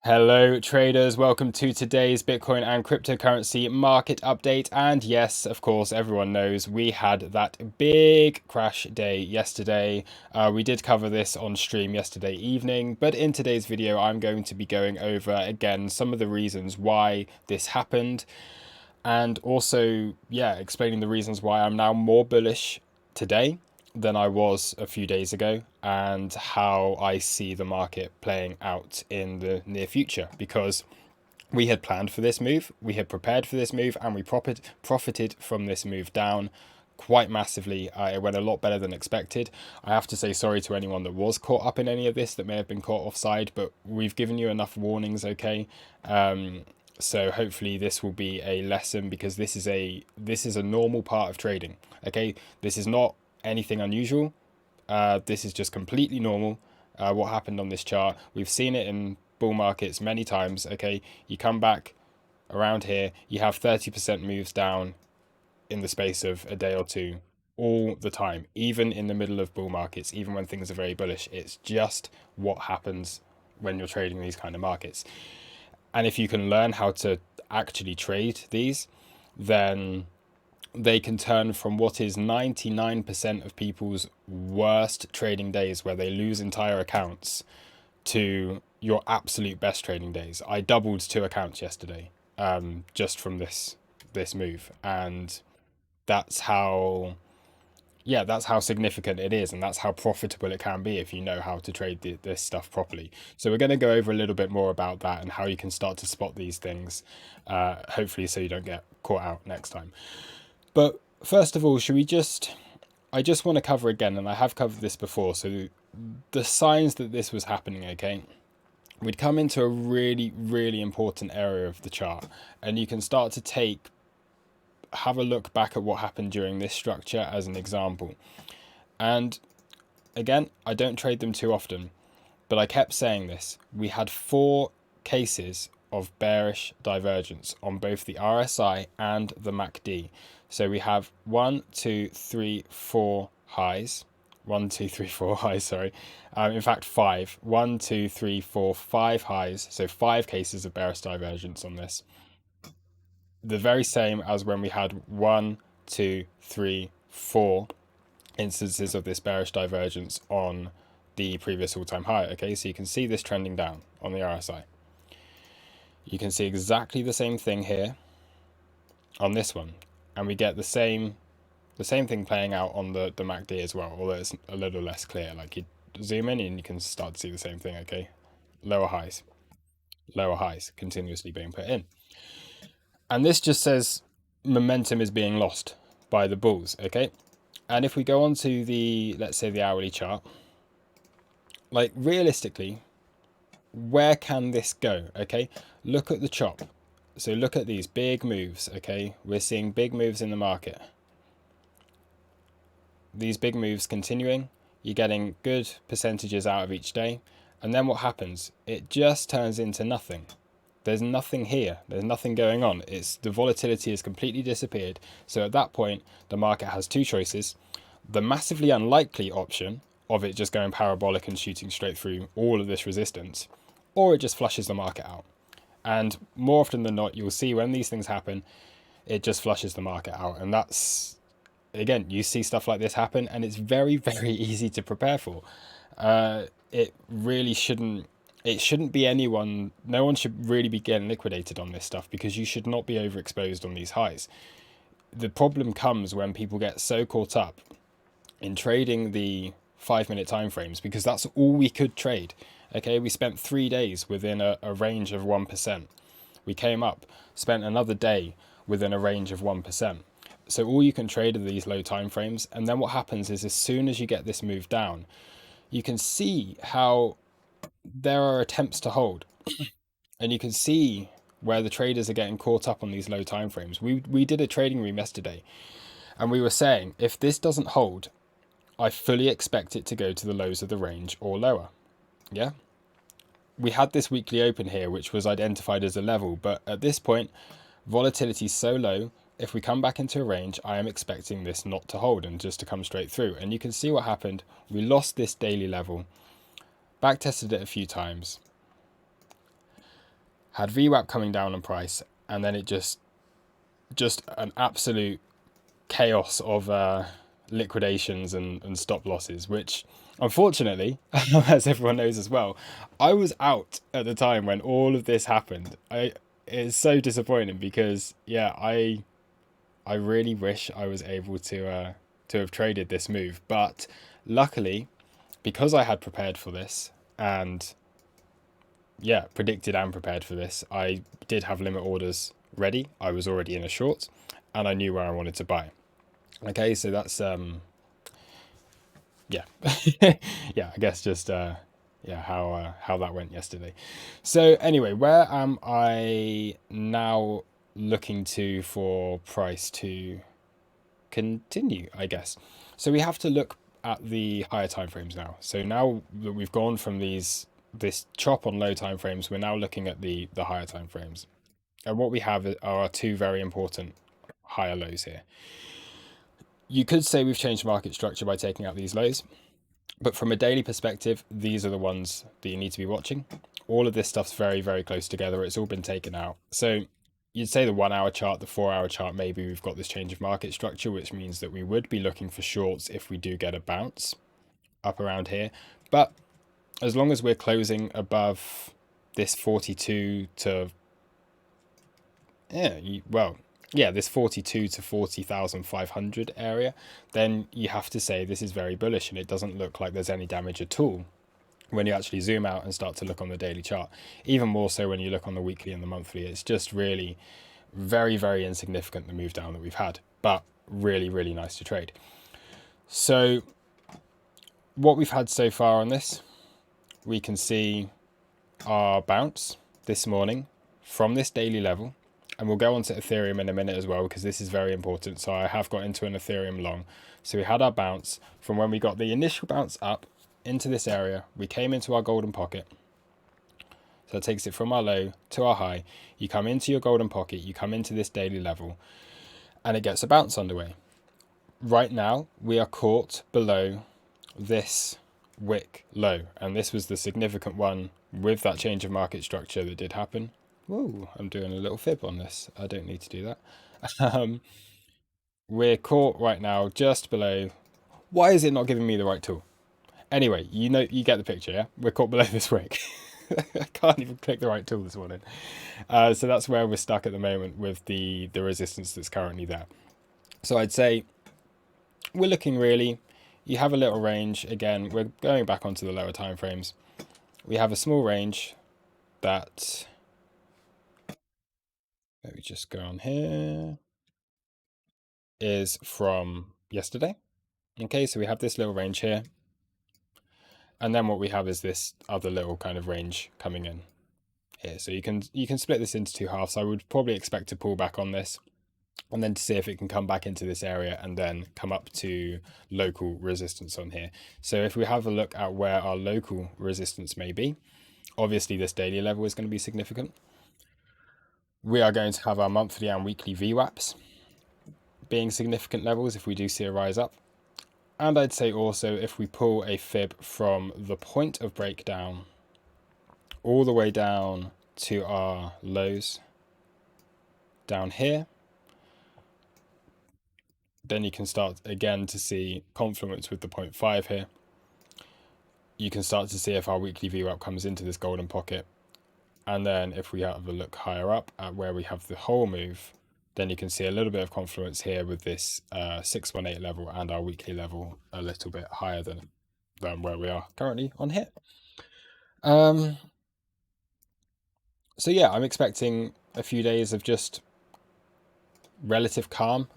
Hello traders, welcome to today's Bitcoin and cryptocurrency market update. And yes, of course, everyone knows we had that big crash day yesterday. We did cover this on stream yesterday evening, but in today's video, I'm going to be going over again some of the reasons why this happened, and also, yeah, explaining the reasons why I'm now more bullish today than I was a few days ago, and how I see the market playing out in the near future, because we had planned for this move, we had prepared for this move, and we profited from this move down quite massively. It went a lot better than expected. I have to say sorry to anyone that was caught up in any of this, that may have been caught offside, but we've given you enough warnings, okay? So hopefully this will be a lesson, because this is a normal part of trading, okay? This is not anything unusual. This is just completely normal. What happened on this chart, we've seen it in bull markets many times, okay? You come back around here, you have 30% moves down in the space of a day or two all the time, even in the middle of bull markets, even when things are very bullish. It's just what happens when you're trading these kind of markets. And if you can learn how to actually trade these, then they can turn from what is 99% of people's worst trading days, where they lose entire accounts, to your absolute best trading days. I doubled 2 accounts yesterday, just from this move, and that's how, yeah, that's how significant it is, and that's how profitable it can be if you know how to trade this stuff properly. So we're going to go over a little bit more about that and how you can start to spot these things, hopefully so you don't get caught out next time. But first of all, I just want to cover again, and I have covered this before, so the signs that this was happening, okay? We'd come into a really, really important area of the chart, and you can start to have a look back at what happened during this structure as an example. And again, I don't trade them too often, but I kept saying this. We had 4 cases of bearish divergence on both the RSI and the MACD. So we have 1, 2, 3, 4 highs. 1, 2, 3, 4 highs, sorry. In fact, 5. 1, 2, 3, 4, 5 highs. So 5 cases of bearish divergence on this. The very same as when we had 1, 2, 3, 4 instances of this bearish divergence on the previous all-time high. Okay, so you can see this trending down on the RSI. You can see exactly the same thing here on this one, and we get the same thing playing out on the MACD as well, although it's a little less clear. Like, you zoom in and you can start to see the same thing. Okay, lower highs continuously being put in, and this just says momentum is being lost by the bulls. Okay, and if we go on to the, let's say, the hourly chart, like, realistically, where can this go? Okay, look at the chop. So look at these big moves. Okay, we're seeing big moves in the market. These big moves continuing, you're getting good percentages out of each day, and then what happens? It just turns into nothing. There's nothing here. There's nothing going on. It's the volatility has completely disappeared. So at that point, the market has 2 choices: the massively unlikely option of it just going parabolic and shooting straight through all of this resistance, or it just flushes the market out. And more often than not, you'll see when these things happen, it just flushes the market out. And that's, again, you see stuff like this happen, and it's very, very easy to prepare for. It really shouldn't. It shouldn't be anyone. No one should really be getting liquidated on this stuff, because you should not be overexposed on these highs. The problem comes when people get so caught up in trading the 5-minute time frames, because that's all we could trade. Okay, we spent 3 days within a range of 1%. We came up, spent another day within a range of 1%. So all you can trade are these low time frames. And then what happens is, as soon as you get this move down, you can see how there are attempts to hold. And you can see where the traders are getting caught up on these low time frames. We did a trading room yesterday, and we were saying, if this doesn't hold, I fully expect it to go to the lows of the range or lower. Yeah, we had this weekly open here, which was identified as a level, but at this point, volatility is so low. If we come back into a range, I am expecting this not to hold and just to come straight through. And you can see what happened. We lost this daily level, back tested it a few times, had VWAP coming down on price, and then it just an absolute chaos of liquidations and stop losses, which unfortunately, as everyone knows as well, I was out at the time when all of this happened. It's so disappointing because yeah, I really wish I was able to have traded this move, but luckily, because I had prepared for this and yeah, predicted and prepared for this, I did have limit orders ready. I was already in a short, and I knew where I wanted to buy. Okay, so that's yeah, yeah. I guess just yeah, how that went yesterday. So anyway, where am I now looking to for price to continue? I guess so. We have to look at the higher time frames now. So now that we've gone from this chop on low time frames, we're now looking at the higher time frames. And what we have are two very important higher lows here. You could say we've changed market structure by taking out these lows, but from a daily perspective, these are the ones that you need to be watching. All of this stuff's very, very close together. It's all been taken out. So you'd say the 1 hour chart, the 4 hour chart, maybe we've got this change of market structure, which means that we would be looking for shorts if we do get a bounce up around here. But as long as we're closing above this 42 to this 42 to 40,500 area, then you have to say this is very bullish, and it doesn't look like there's any damage at all when you actually zoom out and start to look on the daily chart. Even more so when you look on the weekly and the monthly, it's just really very, very insignificant, the move down that we've had, but really, really nice to trade. So what we've had so far on this, we can see our bounce this morning from this daily level, and we'll go on to Ethereum in a minute as well, because this is very important. So I have got into an Ethereum long. So we had our bounce from when we got the initial bounce up into this area. We came into our golden pocket. So it takes it from our low to our high. You come into your golden pocket, you come into this daily level, and it gets a bounce underway. Right now, we are caught below this wick low, and this was the significant one with that change of market structure that did happen. Whoa, I'm doing a little fib on this. I don't need to do that. We're caught right now just below. Why is it not giving me the right tool? Anyway, you know, you get the picture, yeah? We're caught below this wick. I can't even click the right tool this morning. So that's where we're stuck at the moment with the resistance that's currently there. So I'd say we're looking really, you have a little range. Again, we're going back onto the lower time frames. We have a small range that, let me just go on here, is from yesterday. Okay, so we have this little range here. And then what we have is this other little kind of range coming in here. So you can split this into two halves. I would probably expect to pull back on this, and then to see if it can come back into this area and then come up to local resistance on here. So if we have a look at where our local resistance may be, obviously this daily level is going to be significant. We are going to have our monthly and weekly VWAPs being significant levels if we do see a rise up. And I'd say also if we pull a fib from the point of breakdown all the way down to our lows down here, then you can start again to see confluence with the 0.5 here. You can start to see if our weekly VWAP comes into this golden pocket. And then if we have a look higher up at where we have the whole move, then you can see a little bit of confluence here with this 618 level and our weekly level a little bit higher than where we are currently on here. So yeah, I'm expecting a few days of just relative calm,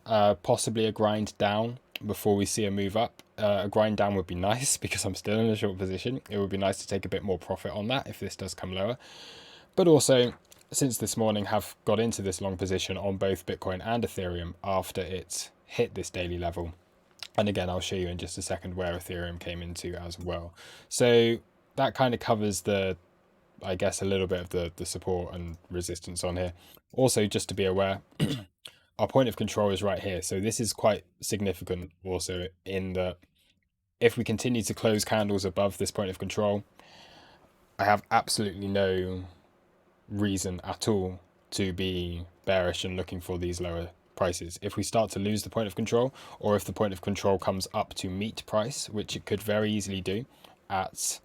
possibly a grind down before we see a move up. A grind down would be nice because I'm still in a short position. It would be nice to take a bit more profit on that if this does come lower. But also, since this morning, have got into this long position on both Bitcoin and Ethereum after it hit this daily level. And again, I'll show you in just a second where Ethereum came into as well. So that kind of covers I guess, a little bit of the support and resistance on here. Also, just to be aware, our point of control is right here. So this is quite significant also in that if we continue to close candles above this point of control, I have absolutely no reason at all to be bearish and looking for these lower prices. If we start to lose the point of control, or if the point of control comes up to meet price, which it could very easily do at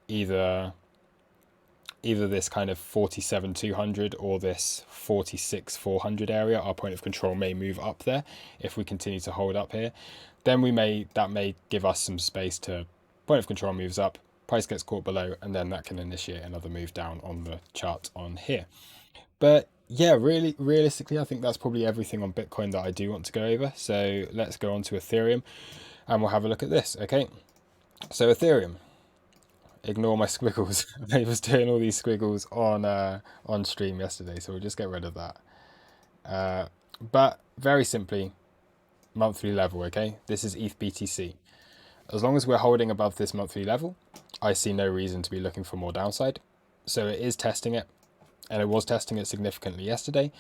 either this kind of 47,200 or this 46,400 area, our point of control may move up there. If we continue to hold up here, then that may give us some space to point of control moves up, price gets caught below, and then that can initiate another move down on the chart on here. But yeah, really, realistically, I think that's probably everything on Bitcoin that I do want to go over. So let's go on to Ethereum and we'll have a look at this. Okay, so Ethereum, ignore my squiggles. I was doing all these squiggles on stream yesterday, so we'll just get rid of that. But very simply, monthly level. Okay, this is ETH BTC. As long as we're holding above this monthly level, I see no reason to be looking for more downside. So it is testing it, and it was testing it significantly yesterday.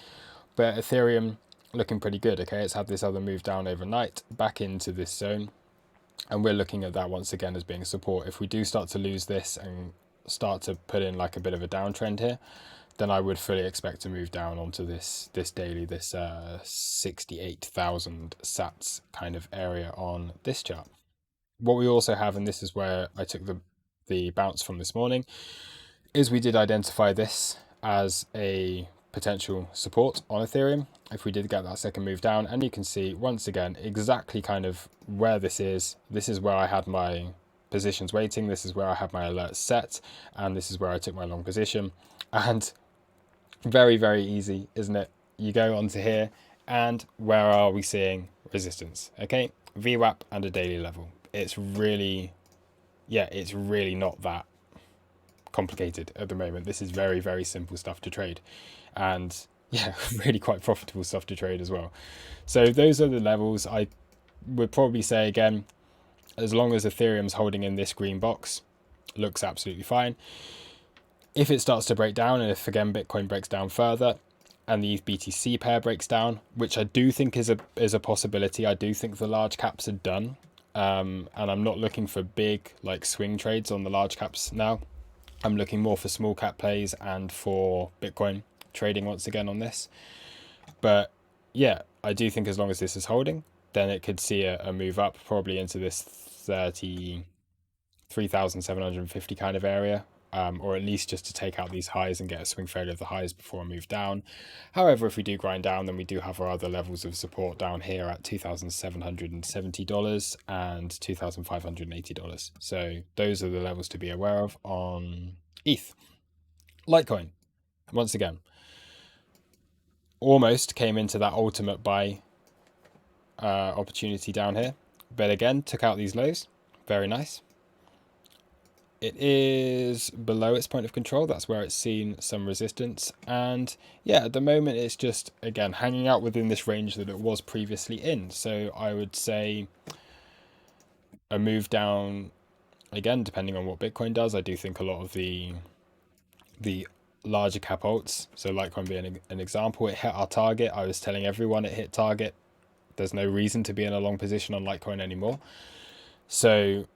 But Ethereum looking pretty good. Okay, it's had this other move down overnight back into this zone, and we're looking at that once again as being support. If we do start to lose this and start to put in like a bit of a downtrend here, then I would fully expect to move down onto this daily, this 68,000 sats kind of area on this chart. What we also have, and this is where I took the bounce from this morning, is we did identify this as a potential support on Ethereum if we did get that second move down. And you can see once again exactly kind of where this is. This is where I had my positions waiting, this is where I had my alerts set, and this is where I took my long position. And very, very easy, isn't it? You go onto here, and where are we seeing resistance? Okay, VWAP and a daily level. It's really, yeah, it's really not that complicated at the moment. This is very, very simple stuff to trade, and yeah, really quite profitable stuff to trade as well. So those are the levels. I would probably say again, as long as Ethereum's holding in this green box, looks absolutely fine. If it starts to break down, and if again Bitcoin breaks down further and the ETH BTC pair breaks down, which I do think is a possibility, I do think the large caps are done. And I'm not looking for big like swing trades on the large caps now. I'm looking more for small cap plays and for Bitcoin trading once again on this. But yeah, I do think as long as this is holding, then it could see a move up probably into this 33,750 kind of area, or at least just to take out these highs and get a swing failure of the highs before a move down. However, if we do grind down, then we do have our other levels of support down here at $2,770 and $2,580. So those are the levels to be aware of on ETH. Litecoin, once again, almost came into that ultimate buy opportunity down here, but again took out these lows. Very nice. It is below its point of control. That's where it's seen some resistance. And yeah, at the moment, it's just, again, hanging out within this range that it was previously in. So I would say a move down, again, depending on what Bitcoin does. I do think a lot of the larger cap alts, so Litecoin being an example, it hit our target. I was telling everyone it hit target. There's no reason to be in a long position on Litecoin anymore. So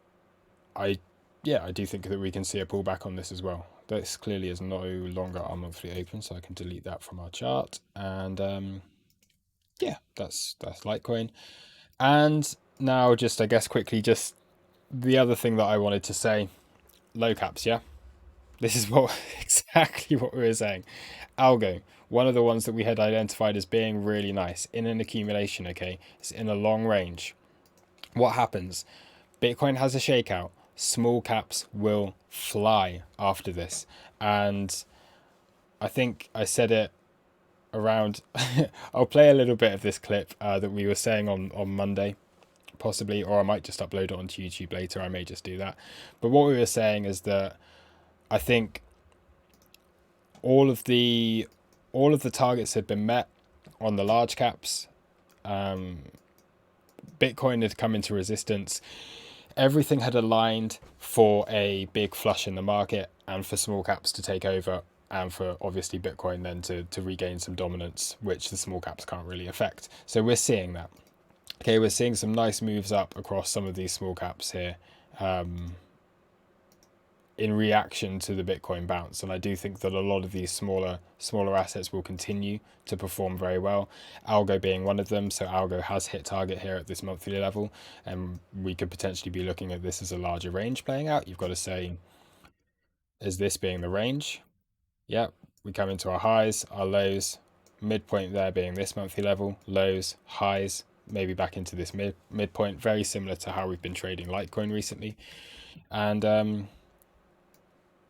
I do think that we can see a pullback on this as well. This clearly is no longer our monthly open, so I can delete that from our chart. And yeah, that's Litecoin. And now just, I guess, quickly, just the other thing that I wanted to say, low caps, yeah? This is exactly what we were saying. Algo, one of the ones that we had identified as being really nice in an accumulation, okay? It's in a long range. What happens? Bitcoin has a shakeout. Small caps will fly after this. And I think I said it around, I'll play a little bit of this clip that we were saying on Monday, possibly, or I might just upload it onto YouTube later. I may just do that. But what we were saying is that I think all of the targets had been met on the large caps. Bitcoin had come into resistance. Everything had aligned for a big flush in the market and for small caps to take over, and for obviously Bitcoin then to regain some dominance, which the small caps can't really affect. So we're seeing that. Okay, we're seeing some nice moves up across some of these small caps here. in reaction to the Bitcoin bounce. And I do think that a lot of these smaller assets will continue to perform very well. Algo being one of them. So Algo has hit target here at this monthly level, and we could potentially be looking at this as a larger range playing out. You've got to say, is this being the range? Yep. We come into our highs, our lows, midpoint there being this monthly level, lows, highs, maybe back into this midpoint, very similar to how we've been trading Litecoin recently. And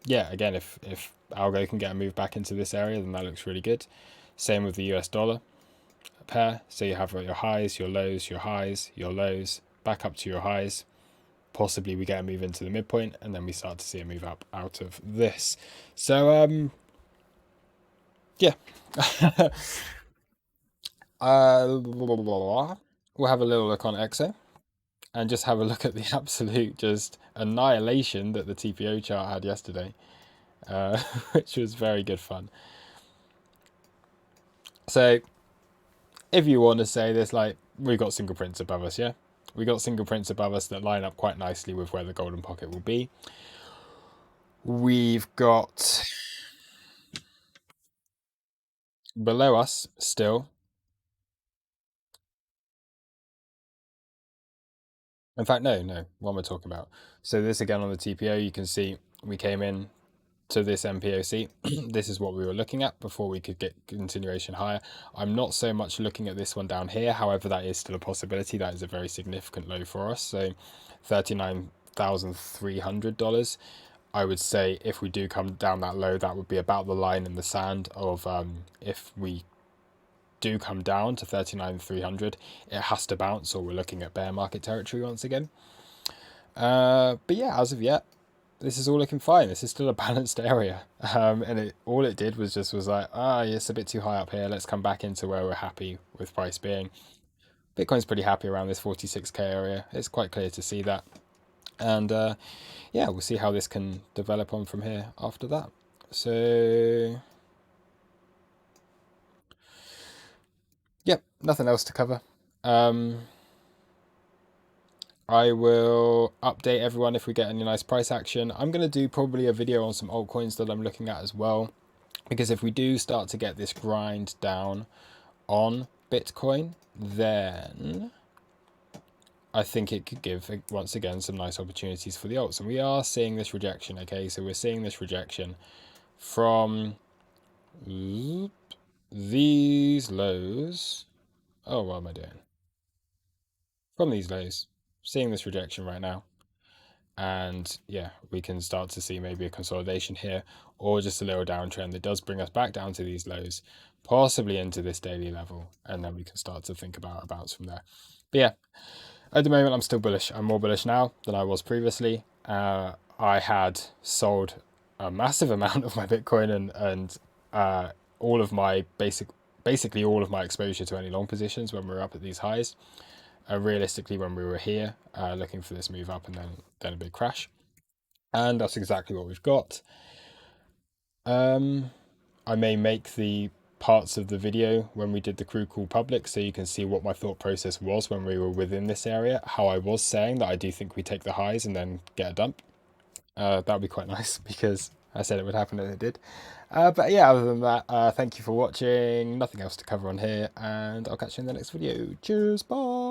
yeah, again, if Algo can get a move back into this area, then that looks really good. Same with the US dollar pair. So you have your highs, your lows, your highs, your lows, back up to your highs. Possibly we get a move into the midpoint, and then we start to see a move up out of this. So yeah. We'll have a little look on EXO and just have a look at the absolute just annihilation that the TPO chart had yesterday, which was very good fun. So if you want to say this, like, we've got single prints above us, yeah? We got single prints above us that line up quite nicely with where the golden pocket will be. We've got below us still. In fact, no, what am I talking about? So this again on the TPO, you can see we came in to this MPOC. This is what we were looking at before we could get continuation higher. I'm not so much looking at this one down here. However, that is still a possibility. That is a very significant low for us. So $39,300. I would say if we do come down that low, that would be about the line in the sand of if we do come down to 39,300, it has to bounce or we're looking at bear market territory once again. But yeah, as of yet, this is all looking fine. This is still a balanced area. And all it did was like, it's a bit too high up here. Let's come back into where we're happy with price being. Bitcoin's pretty happy around this 46k area. It's quite clear to see that. And yeah, we'll see how this can develop on from here after that. So yep, nothing else to cover. I will update everyone if we get any nice price action. I'm going to do probably a video on some altcoins that I'm looking at as well, because if we do start to get this grind down on Bitcoin, then I think it could give, once again, some nice opportunities for the alts. And we are seeing this rejection, okay? So we're seeing this rejection from these lows. Oh, what am I doing? From these lows. Seeing this rejection right now. And yeah, we can start to see maybe a consolidation here or just a little downtrend that does bring us back down to these lows, possibly into this daily level, and then we can start to think about a bounce from there. But yeah, at the moment I'm still bullish. I'm more bullish now than I was previously. I had sold a massive amount of my Bitcoin and all of my basically all of my exposure to any long positions when we were up at these highs. Realistically, when we were here looking for this move up and then a big crash, and that's exactly what we've got. I may make the parts of the video when we did the crew call public so you can see what my thought process was when we were within this area, how I was saying that I do think we take the highs and then get a dump. That would be quite nice because I said it would happen and it did. But yeah, other than that, thank you for watching. Nothing else to cover on here, and I'll catch you in the next video. Cheers, bye.